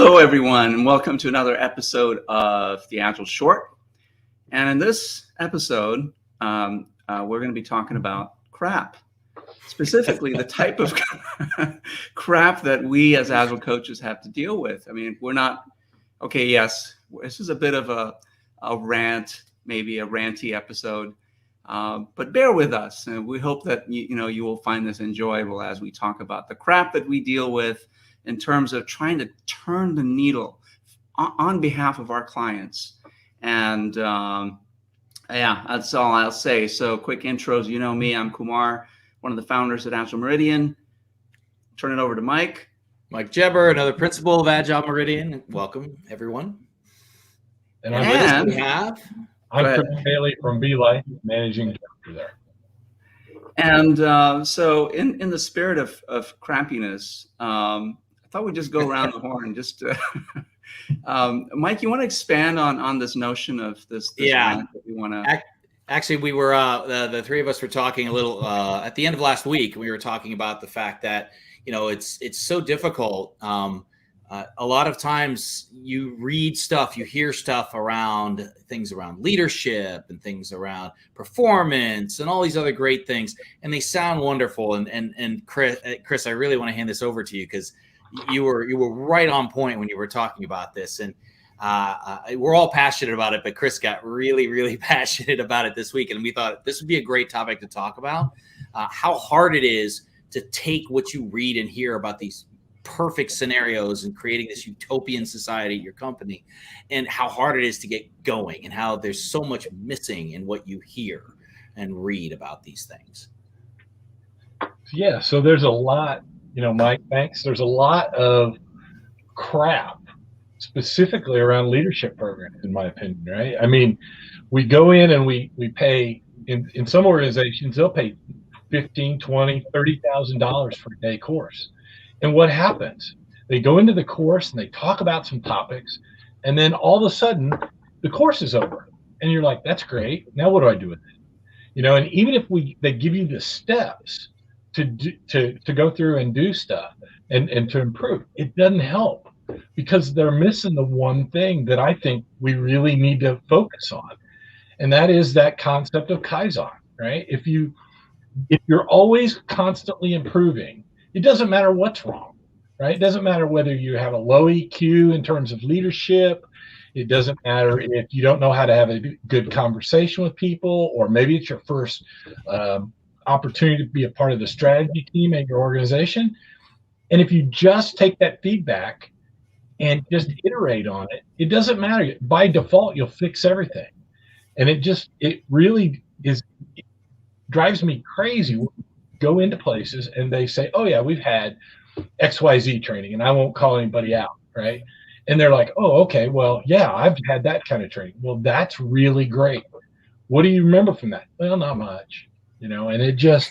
Hello, everyone, and welcome to another episode of the Agile Short. And in this episode, we're going to be talking about crap, specifically the type of crap that we as Agile coaches have to deal with. I mean, we're not, okay, yes, this is a bit of a rant, maybe a ranty episode, but bear with us. And we hope that you will find this enjoyable as we talk about the crap that we deal with in terms of trying to turn the needle on behalf of our clients. And yeah, that's all I'll say. So quick intros, you know me, I'm Kumar, one of the founders at Agile Meridian. Turn it over to Mike. Mike Jebber, another principal of Agile Meridian. Welcome, everyone. And I'm Chris Bailey from Life, managing director there. And so in the spirit of crappiness, I thought we'd just go around the horn. Just Mike, you want to expand on this notion of this rant that we want to... Actually, we were the three of us were talking a little at the end of last week. We were talking about the fact that it's so difficult. A lot of times you read stuff, you hear stuff around things around leadership and things around performance and all these other great things, and they sound wonderful. And Chris, I really want to hand this over to you because you were right on point when you were talking about this, and we're all passionate about it. But Chris got really, really passionate about it this week, and we thought this would be a great topic to talk about. How hard it is to take what you read and hear about these perfect scenarios and creating this utopian society at your company, and how hard it is to get going, and how there's so much missing in what you hear and read about these things. Yeah, so there's a lot, Mike, thanks. There's a lot of crap specifically around leadership programs, in my opinion, right? I mean, we go in and we pay, in some organizations, they'll pay $15,000, $20,000, $30,000 for a day course. And what happens? They go into the course and they talk about some topics, and then all of a sudden the course is over. And you're like, that's great. Now what do I do with it? And even if they give you the steps to go through and do stuff and to improve, it doesn't help because they're missing the one thing that I think we really need to focus on. And that is that concept of Kaizen, right? If you're always constantly improving, it doesn't matter what's wrong, right? It doesn't matter whether you have a low EQ in terms of leadership. It doesn't matter if you don't know how to have a good conversation with people, or maybe it's your first opportunity to be a part of the strategy team at your organization. And if you just take that feedback and just iterate on it, it doesn't matter. By default, you'll fix everything. And it really drives me crazy. Go into places and they say, oh yeah, we've had XYZ training, and I won't call anybody out, right? And they're like, oh, okay, well, yeah, I've had that kind of training. Well, that's really great. What do you remember from that? Well, not much, and it just,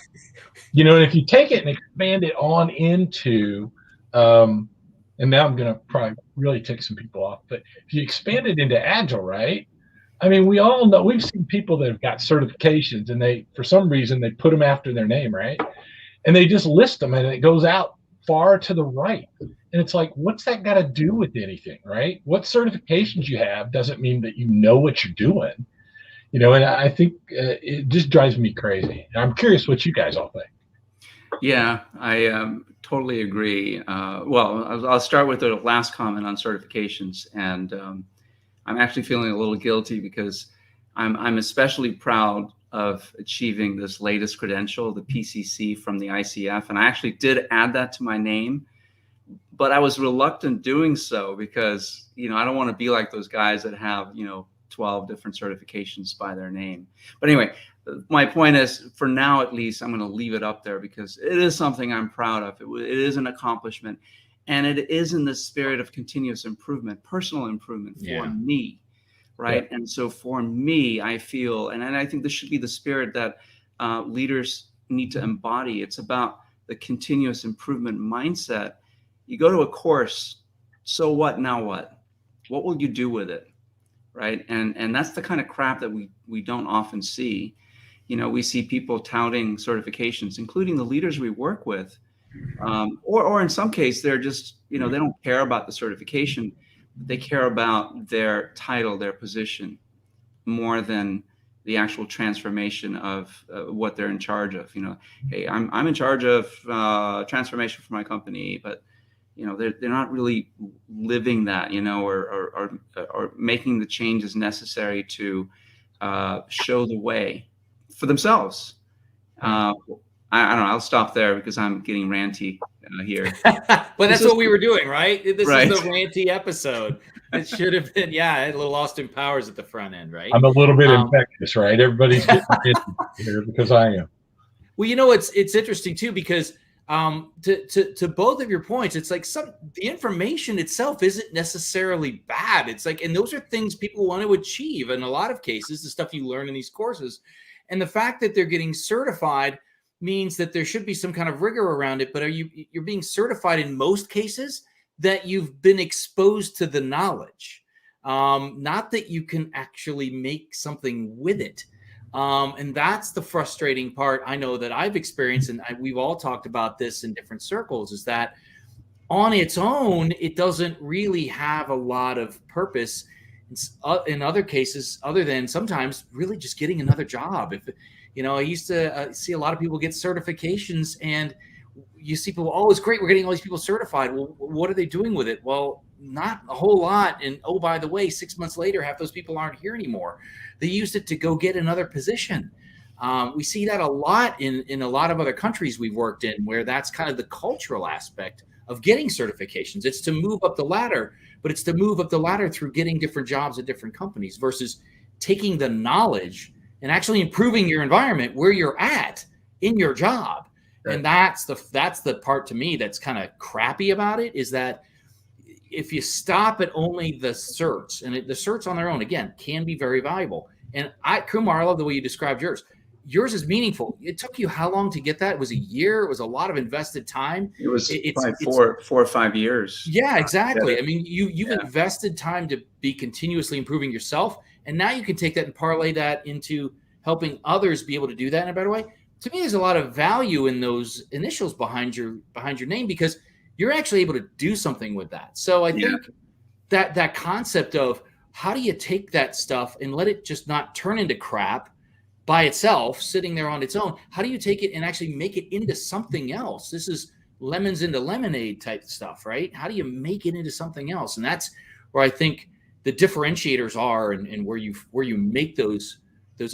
and if you take it and expand it on into, and now I'm going to probably really tick some people off, but if you expand it into Agile, right? I mean, we all know, we've seen people that have got certifications, and for some reason, they put them after their name, right? And they just list them, and it goes out far to the right. And it's like, what's that got to do with anything, right? What certifications you have doesn't mean that you know what you're doing, and I think it just drives me crazy. And I'm curious what you guys all think. Yeah, I totally agree. Well, I'll start with the last comment on certifications, and I'm actually feeling a little guilty because I'm especially proud of achieving this latest credential, the PCC from the ICF, and I actually did add that to my name, but I was reluctant doing so because I don't want to be like those guys that have 12 different certifications by their name. But anyway, my point is, for now at least, I'm going to leave it up there because it is something I'm proud of. It is an accomplishment. And it is in the spirit of continuous improvement, personal improvement for me, right? Yeah. And so for me, I feel, and I think this should be the spirit that leaders need to embody. It's about the continuous improvement mindset. You go to a course, so what, now what? What will you do with it, right? And that's the kind of crap that we don't often see. We see people touting certifications, including the leaders we work with. Or in some case, they're just, they don't care about the certification. They care about their title, their position, more than the actual transformation of what they're in charge of. Hey, I'm in charge of transformation for my company, but they're not really living that, or making the changes necessary to show the way for themselves. I don't know. I'll stop there because I'm getting ranty here. But that's what we were doing, right? This right. is the ranty episode. It should have been, a little Austin Powers at the front end, right? I'm a little bit infectious, right? Everybody's getting here because I am. Well, it's interesting too, because to both of your points, it's like the information itself isn't necessarily bad. It's like, and those are things people want to achieve in a lot of cases, the stuff you learn in these courses. And the fact that they're getting certified means that there should be some kind of rigor around it. But you're being certified in most cases that you've been exposed to the knowledge, not that you can actually make something with it. And that's the frustrating part I know that I've experienced, and we've all talked about this in different circles, is that on its own, it doesn't really have a lot of purpose in other cases, other than sometimes really just getting another job. If I used to see a lot of people get certifications, and you see people, oh, it's great, we're getting all these people certified. Well, what are they doing with it? Well, not a whole lot. And oh, by the way, 6 months later, half those people aren't here anymore. They used it to go get another position. We see that a lot in a lot of other countries we've worked in, where that's kind of the cultural aspect of getting certifications. It's to move up the ladder, but it's to move up the ladder through getting different jobs at different companies versus taking the knowledge and actually improving your environment where you're at in your job. Right. And that's the part to me that's kind of crappy about it, is that if you stop at only the certs, and the certs on their own, again, can be very valuable. And Kumar, I love the way you described yours. Yours is meaningful. It took you how long to get that? It was a year. It was a lot of invested time. It was probably 4 or 5 years. Yeah, exactly. I mean, you've invested time to be continuously improving yourself. And now you can take that and parlay that into helping others be able to do that in a better way. To me, there's a lot of value in those initials behind your name, because you're actually able to do something with that. So I think that concept of how do you take that stuff and let it just not turn into crap by itself, sitting there on its own? How do you take it and actually make it into something else? This is lemons into lemonade type stuff, right? How do you make it into something else? And that's where I think the differentiators are, and where you make those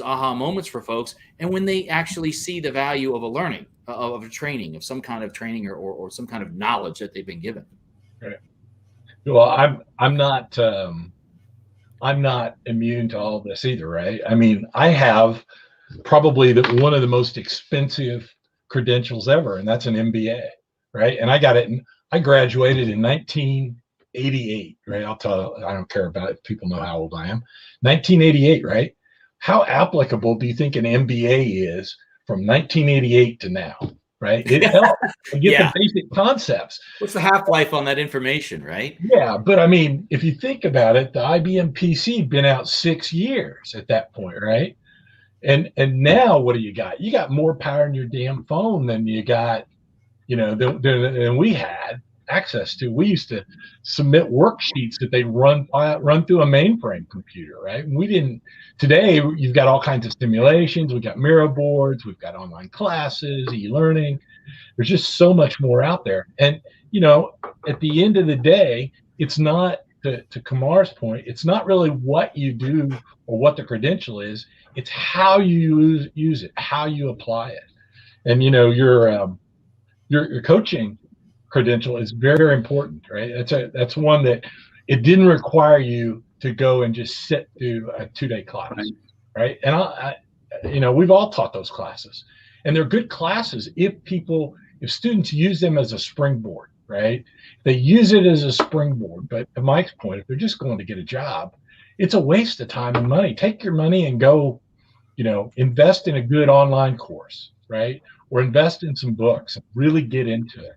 aha moments for folks. And when they actually see the value of a learning, of a training, of some kind of training or some kind of knowledge that they've been given. Right. Well, I'm not immune to all of this either, right? I mean, I have probably one of the most expensive credentials ever, and that's an MBA, right? And I got it, I graduated in 1988, right? I don't care about it. People know how old I am. 1988, right? How applicable do you think an MBA is from 1988 to now, right? It helps to get the basic concepts. What's the half-life on that information, right? Yeah, but I mean, if you think about it, the IBM PC had been out 6 years at that point, right? And now what do you got? You got more power in your damn phone than you got, than we had access to. We used to submit worksheets that they run through a mainframe computer, right? And we didn't. Today, you've got all kinds of simulations. We've got Miro boards. We've got online classes, e-learning. There's just so much more out there. And, at the end of the day, it's not, to Kumar's point, it's not really what you do or what the credential is. It's how you use it, how you apply it. And, your coaching credential is very, very important, right? That's one that it didn't require you to go and just sit through a 2-day class, right? And we've all taught those classes, and they're good classes if students use them as a springboard, right? They use it as a springboard, but to Mike's point, if they're just going to get a job, it's a waste of time and money. Take your money and go, invest in a good online course, right? Or invest in some books and really get into it.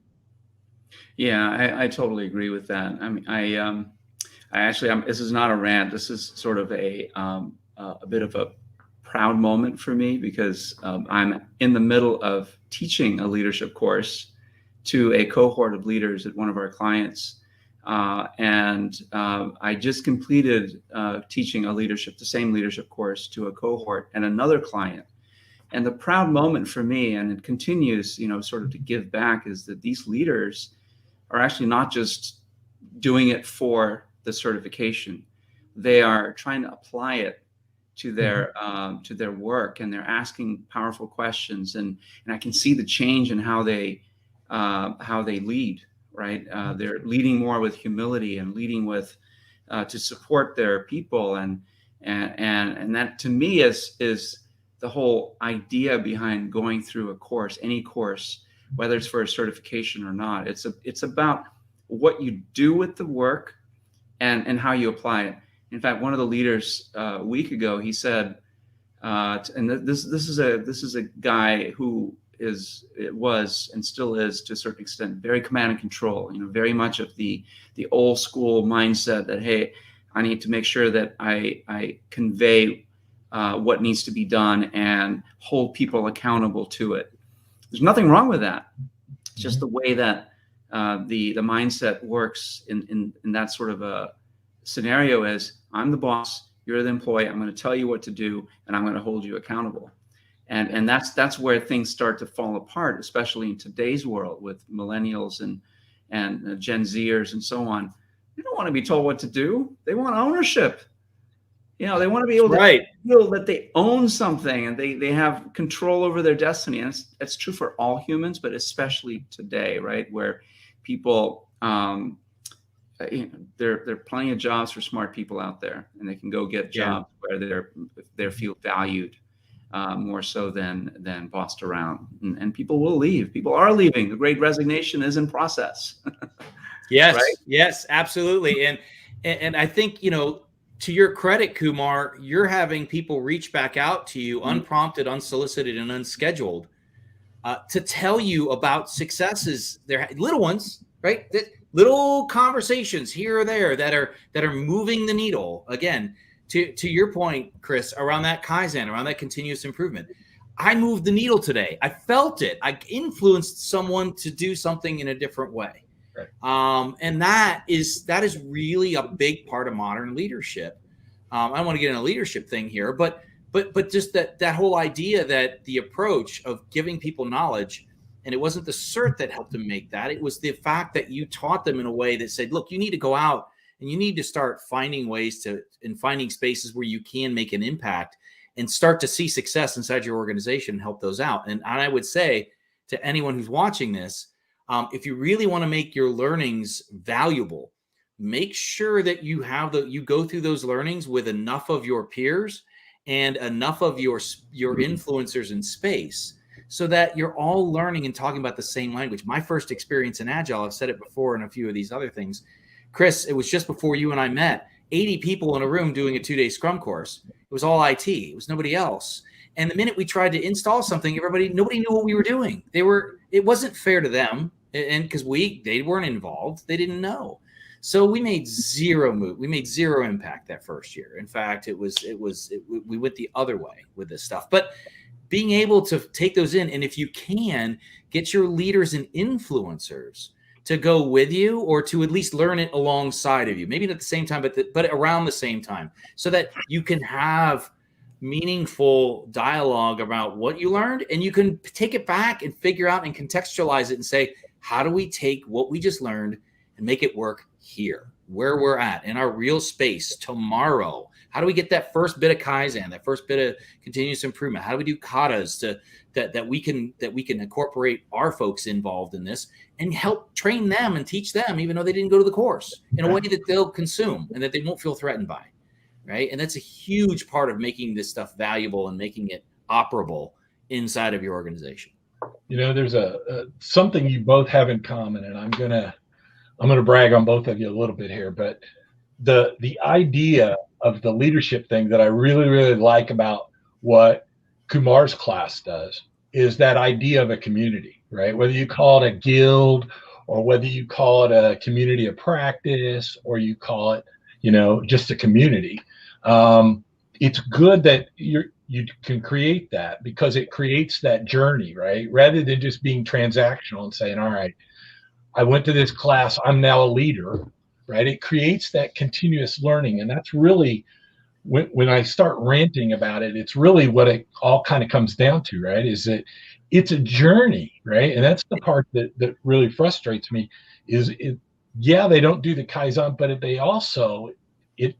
Yeah, I totally agree with that. I mean, I actually, this is not a rant. This is sort of a bit of a proud moment for me, because I'm in the middle of teaching a leadership course to a cohort of leaders at one of our clients. I just completed teaching the same leadership course to a cohort and another client. And the proud moment for me, and it continues, sort of to give back, is that these leaders are actually not just doing it for the certification. They are trying to apply it to their work, and they're asking powerful questions, and I can see the change in how they lead. Right, they're leading more with humility and leading with to support their people, and that to me is the whole idea behind going through a course, any course, whether it's for a certification or not. It's about what you do with the work and how you apply it. In fact, one of the leaders a week ago, he said, and this is a guy who was and still is, to a certain extent, very command and control, very much of the old school mindset that, hey, I need to make sure that I convey what needs to be done and hold people accountable to it. There's nothing wrong with that. It's just the way that the mindset works in that sort of a scenario is, I'm the boss, you're the employee, I'm going to tell you what to do, and I'm going to hold you accountable. And that's where things start to fall apart, especially in today's world with millennials and Gen Zers and so on. They don't want to be told what to do. They want ownership. They want to be able to feel that they own something and they have control over their destiny. And it's true for all humans, but especially today, right, where people, there are plenty of jobs for smart people out there, and they can go get jobs where they feel valued. More so than bossed around, and people will leave. People are leaving. The Great Resignation is in process. Yes, right? Yes, absolutely. And I think, to your credit, Kumar, you're having people reach back out to you unprompted, unsolicited, and unscheduled to tell you about successes. They're little ones, right? Little conversations here or there that are moving the needle. Again, to your point, Chris, around that Kaizen, around that continuous improvement, I moved the needle today. I felt it. I influenced someone to do something in a different way. Right. And that is really a big part of modern leadership. I don't want to get in a leadership thing here, but just that whole idea that the approach of giving people knowledge, and it wasn't the cert that helped them make that. It was the fact that you taught them in a way that said, look, you need to go out and you need to start finding ways and finding spaces where you can make an impact and start to see success inside your organization and help those out. And I would say to anyone who's watching this, if you really want to make your learnings valuable, make sure that you go through those learnings with enough of your peers and enough of your influencers in space, so that you're all learning and talking about the same language. My first experience in Agile, I've said it before in a few of these other things, Chris, it was just before you and I met, 80 people in a room doing a 2-day Scrum course. It was all IT. It was nobody else. And the minute we tried to install something, nobody knew what we were doing. It wasn't fair to them, and because they weren't involved, they didn't know. So we made zero impact that first year. In fact, we went the other way with this stuff. But being able to take those in, and if you can, get your leaders and influencers to go with you, or to at least learn it alongside of you, maybe not at the same time, but around the same time, so that you can have meaningful dialogue about what you learned, and you can take it back and figure out and contextualize it and say, how do we take what we just learned and make it work here, where we're at in our real space tomorrow? How do we get that first bit of Kaizen, that first bit of continuous improvement? How do we do katas that we can incorporate our folks involved in this and help train them and teach them, even though they didn't go to the course, in a way that they'll consume and that they won't feel threatened by, right? And that's a huge part of making this stuff valuable and making it operable inside of your organization. There's something you both have in common, and I'm gonna brag on both of you a little bit here, but the idea of the leadership thing that I really, really like about what Kumar's class does is that idea of a community, right? Whether you call it a guild, or whether you call it a community of practice, or you call it, just a community. It's good that you can create that, because it creates that journey, right? Rather than just being transactional and saying, all right, I went to this class, I'm now a leader, right? It creates that continuous learning. And that's really, when I start ranting about it, it's really what it all kind of comes down to, right? Is that it's a journey, right? And that's the part that really frustrates me is yeah, they don't do the Kaizen, but they also, it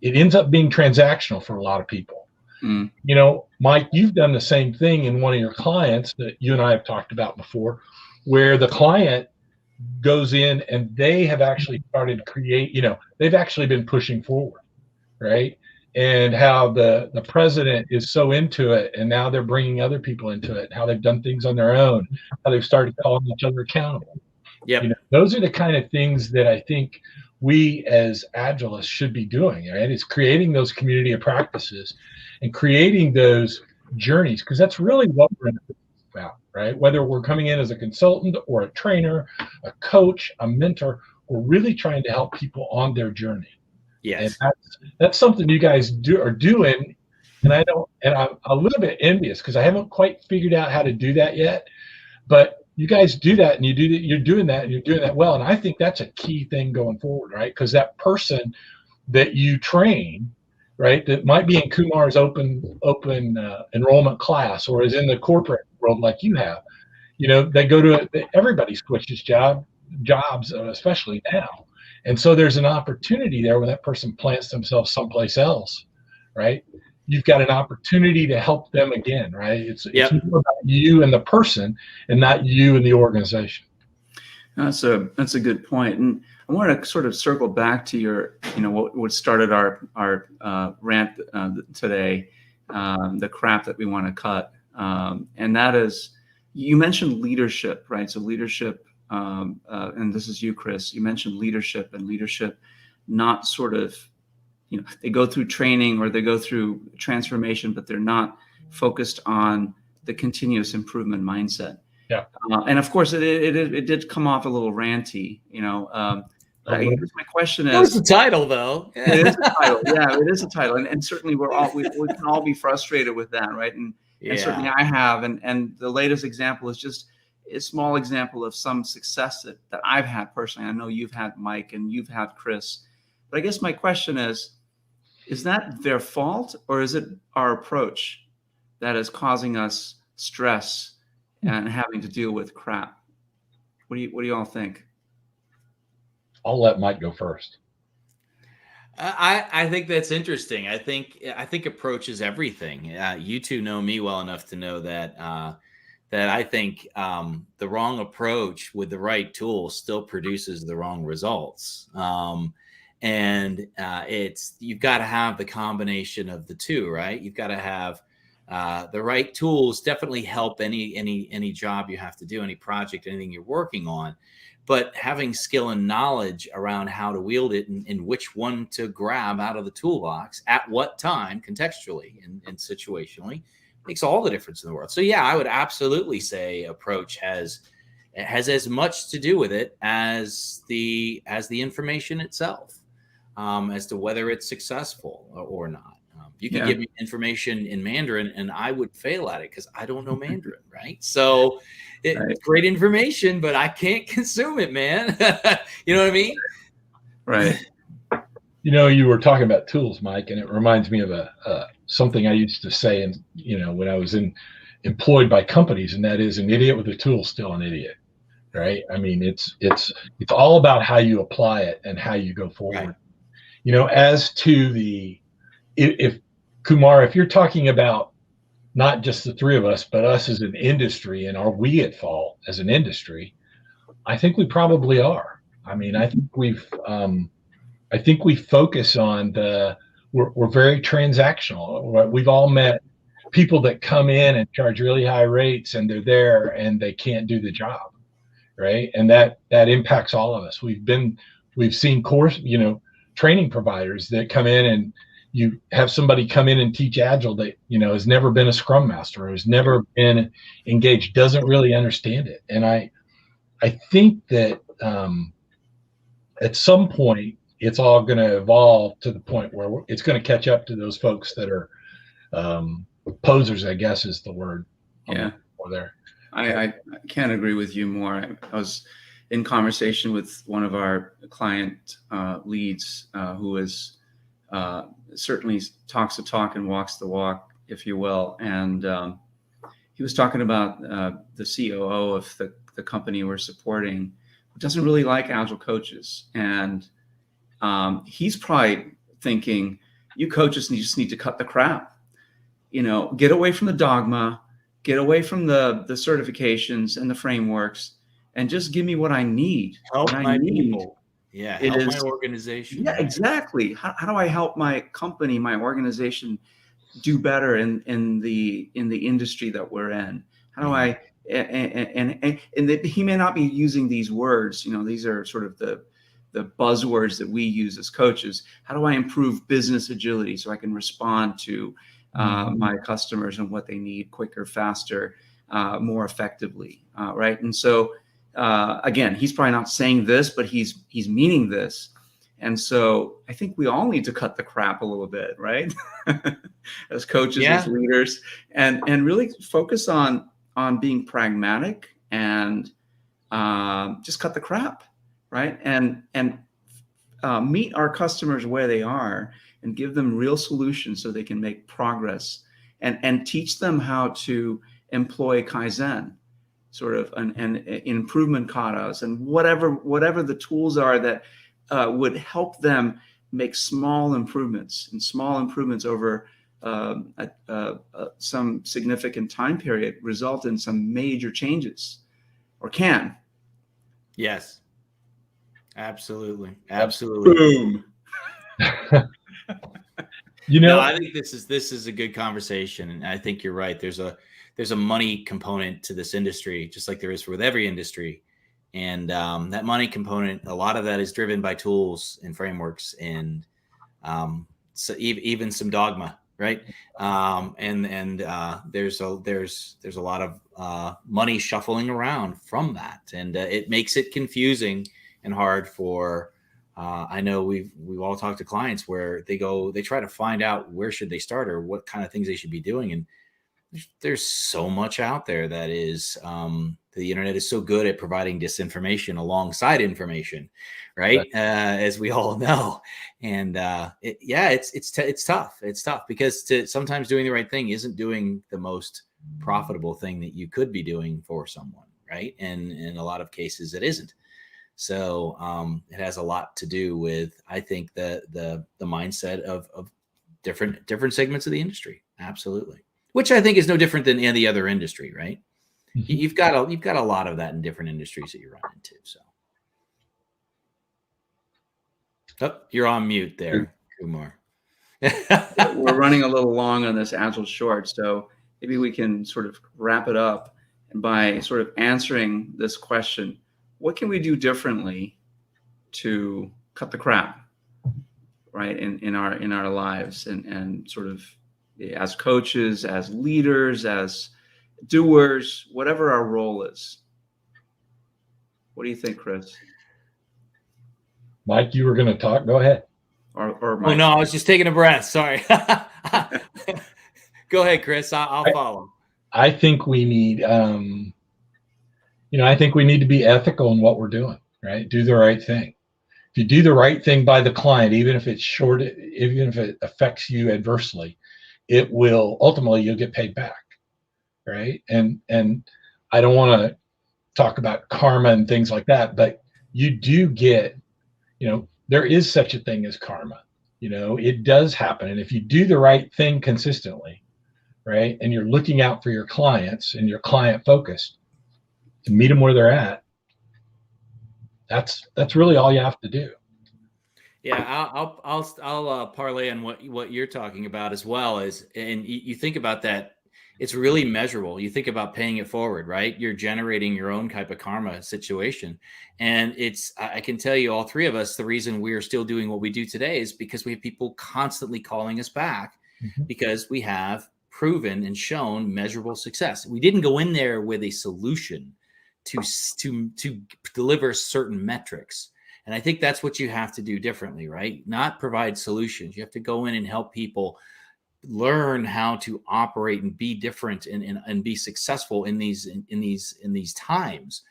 ends up being transactional for a lot of people. Mm. Mike, you've done the same thing in one of your clients that you and I have talked about before, where the client goes in and they have actually started to create, they've actually been pushing forward, right? And how the president is so into it, and now they're bringing other people into it, how they've done things on their own, how they've started calling each other accountable. Yep. Those are the kind of things that I think we as Agilists should be doing, right? It's creating those community of practices and creating those journeys, because that's really what we're about, right? Whether we're coming in as a consultant or a trainer, a coach, a mentor, we're really trying to help people on their journey. Yes. And that's something you guys are doing. And I'm a little bit envious because I haven't quite figured out how to do that yet. But you guys do that, and you're doing that well. And I think that's a key thing going forward, right? Because that person that you train, right, that might be in Kumar's open enrollment class or is in the corporate world like you have, they go to everybody switches jobs, especially now. And so there's an opportunity there when that person plants themselves someplace else, right? You've got an opportunity to help them again, right? It's more about you and the person and not you and the organization. That's a good point. And I want to sort of circle back to your, what started our rant today, the crap that we want to cut. And that is, you mentioned leadership, right? So leadership, and this is you, Chris, you mentioned leadership, and leadership not sort of, they go through training or they go through transformation, but they're not focused on the continuous improvement mindset. Yeah. And of course, it did come off a little ranty, I guess my question is, What's the title, though? It is a title. Yeah, it is a title, and certainly we can all be frustrated with that, right? And certainly I have, and the latest example is just a small example of some success that I've had personally. I know you've had, Mike, and you've had, Chris. But I guess my question is that their fault, or is it our approach that is causing us stress and having to deal with crap? What do you all think? I'll let Mike go first. I think that's interesting. I think approach is everything. You two know me well enough to know that I think the wrong approach with the right tool still produces the wrong results. And you've got to have the combination of the two, right? You've got to have the right tools. Definitely help any job you have to do, any project, anything you're working on. But having skill and knowledge around how to wield it and which one to grab out of the toolbox at what time, contextually and situationally, makes all the difference in the world. So yeah, I would absolutely say approach has as much to do with it as the information itself, as to whether it's successful or not. You can give me information in Mandarin and I would fail at it because I don't know Mandarin, right? So it's great information, but I can't consume it, man. You know what I mean? Right. You were talking about tools, Mike, and it reminds me of something I used to say, when I was employed by companies, and that is, an idiot with a tool is still an idiot, right? I mean, it's all about how you apply it and how you go forward. Right. As to if Kumar, if you're talking about not just the three of us, but us as an industry, and are we at fault as an industry? I think we probably are. I mean, I think we focus on we're very transactional. We've all met people that come in and charge really high rates, and they're there and they can't do the job, right? And that impacts all of us. We've seen training providers that come in, and you have somebody come in and teach Agile that, has never been a Scrum Master, or has never been engaged, doesn't really understand it. And I think that at some point, it's all going to evolve to the point where it's going to catch up to those folks that are posers, I guess is the word. Yeah. There. I can't agree with you more. in conversation with one of our client leads who is certainly talks the talk and walks the walk, if you will. And he was talking about the COO of the company we're supporting, who doesn't really like Agile coaches. And he's probably thinking, you coaches just need to cut the crap. Get away from the dogma, get away from the certifications and the frameworks, and just give me what I need. Help what my I need people. Yeah, help my organization. Yeah, exactly. How do I help my company, my organization do better in the industry that we're in? How do I and he may not be using these words, these are sort of the buzzwords that we use as coaches. How do I improve business agility so I can respond to my customers and what they need quicker, faster, more effectively, right? And so again, he's probably not saying this, but he's meaning this. And so I think we all need to cut the crap a little bit, right? As coaches, as leaders, and really focus on being pragmatic and just cut the crap, right? And meet our customers where they are and give them real solutions so they can make progress, and teach them how to employ Kaizen, sort of an improvement katas, and whatever the tools are that would help them make small improvements over some significant time period result in some major changes, or can. Yes, absolutely. Boom. No, I think this is a good conversation, and I think you're right. There's a money component to this industry, just like there is with every industry. And that money component, a lot of that is driven by tools and frameworks, and so even some dogma, right? And there's a lot of money shuffling around from that, and it makes it confusing and hard for. I know we've all talked to clients where they try to find out where should they start or what kind of things they should be doing, and there's so much out there that is. The internet is so good at providing disinformation alongside information, right? As we all know. And it's tough. It's tough because sometimes doing the right thing isn't doing the most profitable thing that you could be doing for someone, right? And in a lot of cases, it isn't. So it has a lot to do with, I think, the mindset of different segments of the industry. Absolutely. Which I think is no different than any other industry, right? You've got a lot of that in different industries that you run into. So, you're on mute there, Kumar. We're running a little long on this Agile short, so maybe we can sort of wrap it up by sort of answering this question: what can we do differently to cut the crap, right, in our lives, and sort of as coaches, as leaders, as doers, whatever our role is? What do you think, Chris? Mike, you were going to talk. Go ahead. Or Mike. Oh no, I was just taking a breath. Sorry. Go ahead, Chris. I'll follow. I think we need, I think we need to be ethical in what we're doing. Right? Do the right thing. If you do the right thing by the client, even if it's short, even if it affects you adversely, it will ultimately, you'll get paid back. Right. And I don't want to talk about karma and things like that, but you do get, there is such a thing as karma. It does happen. And if you do the right thing consistently, right, and you're looking out for your clients and you're client focused to meet them where they're at, that's really all you have to do. Yeah, I'll parlay on what you're talking about as well. And you think about that. It's really measurable. You think about paying it forward, right? You're generating your own type of karma situation. And I can tell you, all three of us, the reason we're still doing what we do today is because we have people constantly calling us back because we have proven and shown measurable success. We didn't go in there with a solution to deliver certain metrics. And I think that's what you have to do differently, right? Not provide solutions. You have to go in and help people learn how to operate and be different and be successful in these times.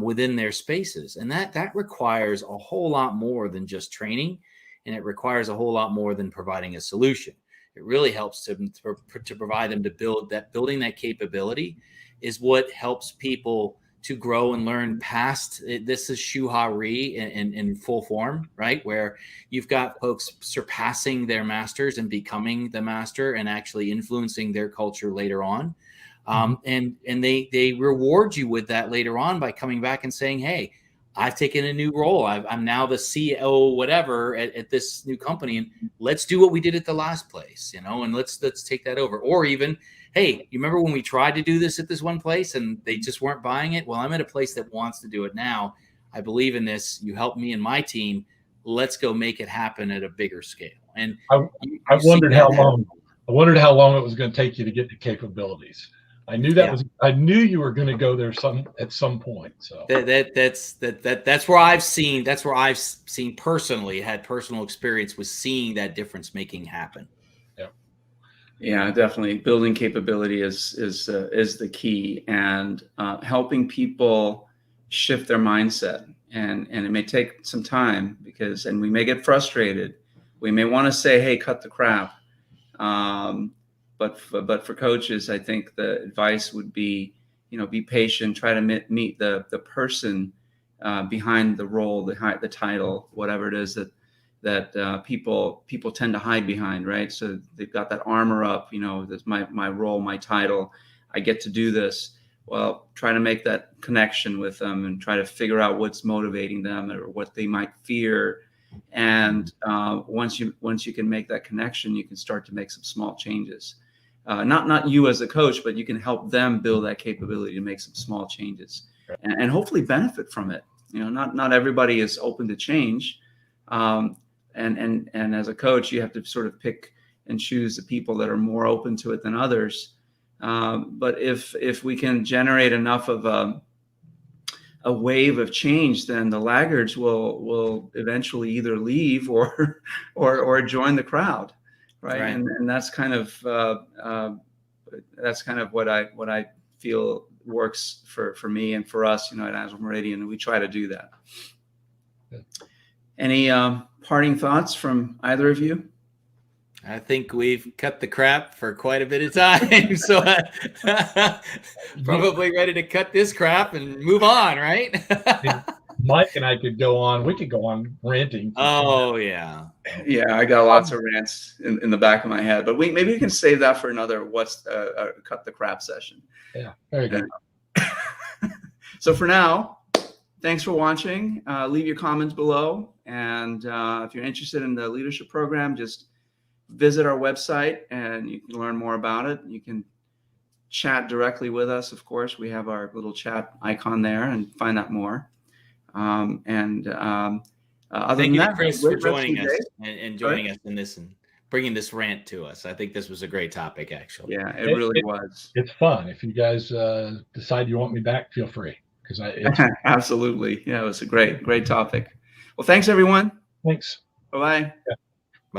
within their spaces. And that requires a whole lot more than just training. And it requires a whole lot more than providing a solution. It really helps to provide them to building that capability is what helps people to grow and learn past it. This is shuhari in full form, right? Where you've got folks surpassing their masters and becoming the master and actually influencing their culture later on. And they reward you with that later on by coming back and saying, hey, I've taken a new role. I'm now the CEO, whatever, at this new company, and let's do what we did at the last place, and let's take that over. Or even, hey, you remember when we tried to do this at this one place and they just weren't buying it? Well, I'm at a place that wants to do it now. I believe in this. You help me and my team. Let's go make it happen at a bigger scale. And I wondered how long. I wondered how long it was going to take you to get to capabilities. I knew I knew you were going to go there at some point. So that's where I've seen personally, had personal experience with seeing that difference making happen. Yeah, definitely. Building capability is the key, and helping people shift their mindset. And it may take some time and we may get frustrated. We may want to say, hey, cut the crap. But for coaches, I think the advice would be, be patient, try to meet the person behind the role, the title, whatever it is that people tend to hide behind, right? So they've got that armor up, that's my role, my title, I get to do this. Well, try to make that connection with them and try to figure out what's motivating them or what they might fear. And once you can make that connection, you can start to make some small changes. Not you as a coach, but you can help them build that capability to make some small changes and hopefully benefit from it. Not everybody is open to change. And as a coach, you have to sort of pick and choose the people that are more open to it than others. But if we can generate enough of a wave of change, then the laggards will eventually either leave or join the crowd. Right. And that's kind of what I feel works for me and for us, at Agile Meridian, and we try to do that. Good. Any parting thoughts from either of you? I think we've cut the crap for quite a bit of time, so probably ready to cut this crap and move on, right? Mike and I could go on. We could go on ranting. Oh yeah. Yeah, I got lots of rants in the back of my head, but maybe we can save that for another cut the crap session. Yeah, very good. So for now, thanks for watching. Leave your comments below, and if you're interested in the leadership program, just visit our website and you can learn more about it. You can chat directly with us. Of course, we have our little chat icon there, and find out more. Other Thank than you, that, Chris, for joining us and joining us in this and bringing this rant to us. I think this was a great topic, actually. Yeah, it really was. It's fun. If you guys decide you want me back, feel free. Absolutely. Yeah, it was a great topic. Well, thanks everyone. Thanks. Bye-bye. Yeah.